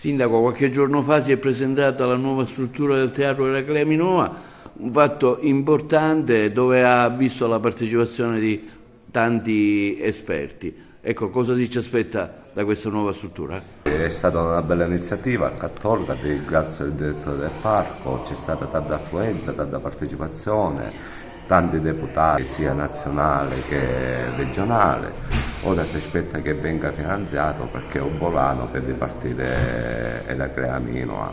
Sindaco, qualche giorno fa si è presentata la nuova struttura del Teatro Eraclea Minoa, un fatto importante dove ha visto la partecipazione di tanti esperti. Ecco, cosa si ci aspetta da questa nuova struttura? È stata una bella iniziativa a Cattorga, ringrazio il direttore del parco, c'è stata tanta affluenza, tanta partecipazione, tanti deputati sia nazionale che regionale. Ora si aspetta che venga finanziato perché è un volano per ripartire Eraclea Minoa,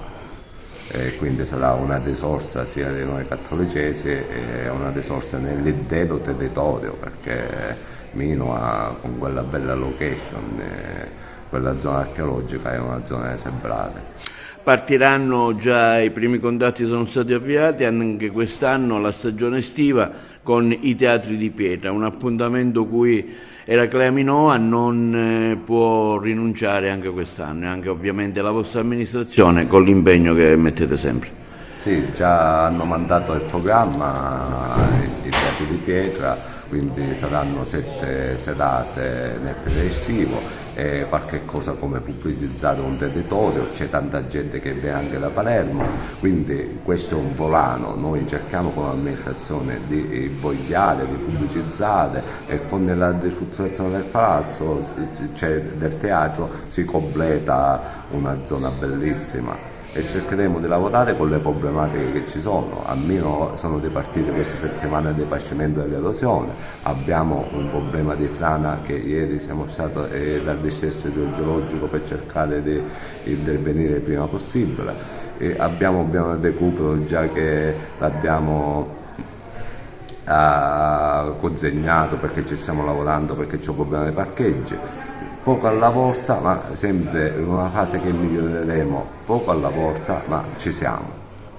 e quindi sarà una risorsa sia di noi cattolicesi e una risorsa nell'intero territorio, perché Minoa con quella bella location, quella zona archeologica è una zona esemplare. Partiranno già, i primi contatti sono stati avviati, anche quest'anno la stagione estiva con i teatri di pietra, un appuntamento cui Eraclea Minoa non può rinunciare anche quest'anno e anche ovviamente la vostra amministrazione con l'impegno che mettete sempre. Sì, già hanno mandato il programma, i teatri di pietra, quindi saranno 7 serate nel periodo estivo e qualche cosa come pubblicizzare un territorio, c'è tanta gente che viene anche da Palermo, quindi questo è un volano, noi cerchiamo come amministrazione di vogliare, di pubblicizzare e con la ristrutturazione del palazzo, cioè del teatro, si completa una zona bellissima. E cercheremo di lavorare con le problematiche che ci sono. Almeno sono ripartite queste settimane di pacimento dell'erosione, abbiamo un problema di frana che ieri siamo stati dal dissesto idrogeologico per cercare di intervenire il prima possibile, e abbiamo un piano di recupero già che l'abbiamo consegnato perché ci stiamo lavorando, perché c'è un problema di parcheggi. Poco alla volta, ma sempre in una fase che miglioreremo, poco alla volta, ma ci siamo.